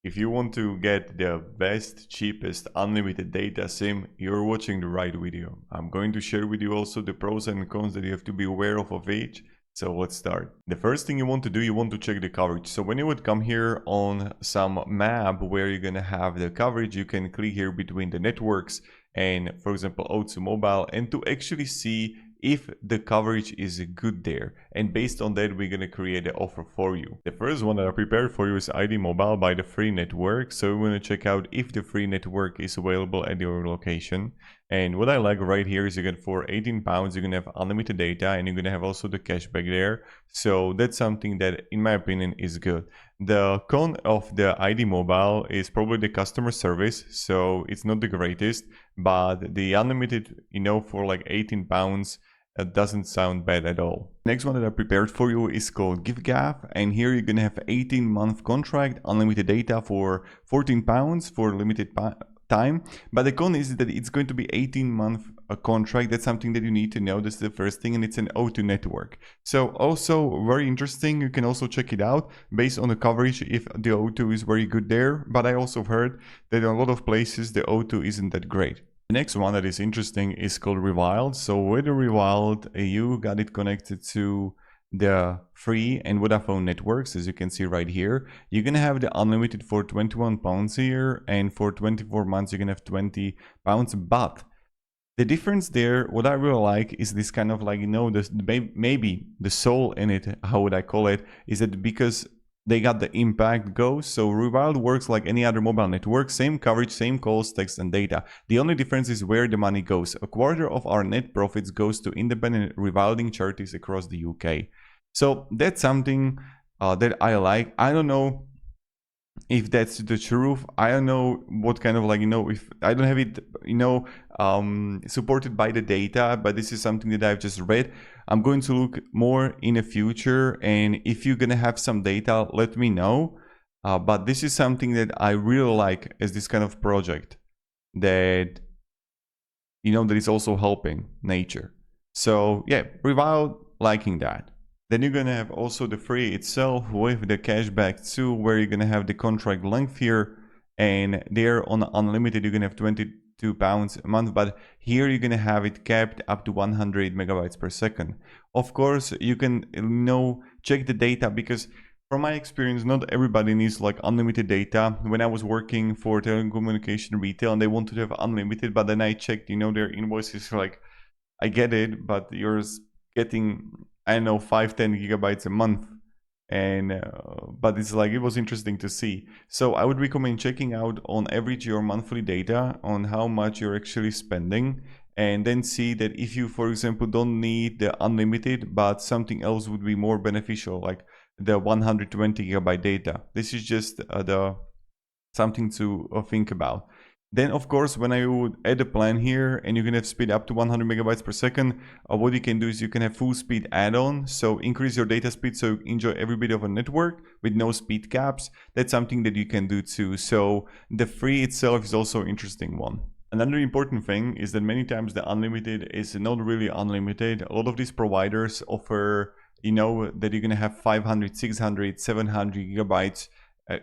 If you want to get the best, cheapest, unlimited data SIM, you're watching the right video. I'm going to share with you also the pros and cons that you have to be aware of each. So let's start. The first thing you want to do, you want to check the coverage. So when you would come here on some map where you're gonna have the coverage, you can click here between the networks and, for example, O2 Mobile, and to actually see if the coverage is good there, and based on that we're gonna create an offer for you. The first one that I prepared for you is ID Mobile by the free network, so we want to check out if the free network is available at your location. And what I like right here is you get for £18 you're gonna have unlimited data, and you're gonna have also the cashback there, so that's something that in my opinion is good. The con of the ID Mobile is probably the customer service, so it's not the greatest, but the unlimited, for like £18, that doesn't sound bad at all. Next one that I prepared for you is called Giffgaff, and here you're gonna have 18-month contract, unlimited data for £14 for limited time. But the con is that it's going to be 18-month contract. That's something that you need to know. This is the first thing, and it's an O2 network. So also very interesting. You can also check it out based on the coverage if the O2 is very good there. But I also heard that in a lot of places the O2 isn't that great. The next one that is interesting is called Rewild. So with the Rewild, you got it connected to the free and Vodafone networks, as you can see right here. You're gonna have the unlimited for £21 here, and for 24 months you're gonna have £20. But the difference there, what I really like, is this kind of like, this maybe the soul in it, how would I call it, is that because they got the impact goes. So Rewild works like any other mobile network, same coverage, same calls, text and data. The only difference is where the money goes. A quarter of our net profits goes to independent rewilding charities across the UK. So that's something that I like. I don't know if that's the truth. I don't know what kind of like, if I don't have it, supported by the data, but this is something that I've just read. I'm going to look more in the future, and if you're gonna have some data, let me know. But this is something that I really like as this kind of project that, that is also helping nature. So yeah, Rewild, liking that. Then you're gonna have also the free itself with the cashback too, where you're gonna have the contract length here, and there on unlimited you're gonna have £22 a month, but here you're gonna have it capped up to 100 megabytes per second. Of course, you can check the data, because from my experience, not everybody needs like unlimited data. When I was working for telecommunication retail and they wanted to have unlimited, but then I checked, their invoices, like, I get it, but you're getting, I don't know, 5-10 gigabytes a month, and but it's like, it was interesting to see. So I would recommend checking out on average your monthly data on how much you're actually spending, and then see that if you, for example, don't need the unlimited, but something else would be more beneficial, like the 120 gigabyte data. This is just something to think about. Then, of course, when I would add a plan here, and you can have speed up to 100 megabytes per second, what you can do is you can have full speed add-on. So increase your data speed so you enjoy every bit of a network with no speed caps. That's something that you can do too. So the free itself is also an interesting one. Another important thing is that many times the unlimited is not really unlimited. A lot of these providers offer, that you're going to have 500, 600, 700 gigabytes,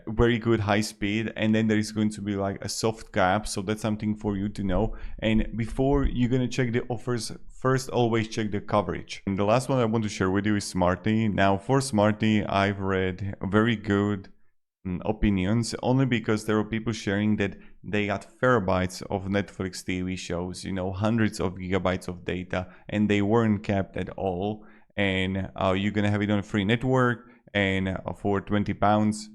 very good high speed, and then there is going to be like a soft cap. So that's something for you to know. And before you're going to check the offers, first always check the coverage. And the last one I want to share with you is SMARTY. Now for SMARTY, I've read very good opinions, only because there are people sharing that they got terabytes of Netflix TV shows, hundreds of gigabytes of data, and they weren't capped at all. And you're gonna have it on a free network, and for £20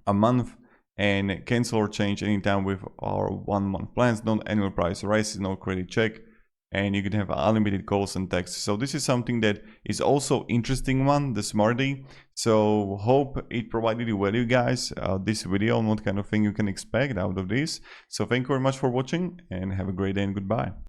a month, and cancel or change anytime with our 1 month plans, no annual price rises, no credit check, and you can have unlimited calls and texts. So this is something that is also interesting one, the SMARTY. So hope it provided you value, guys, this video, and what kind of thing you can expect out of this. So thank you very much for watching, and have a great day and goodbye.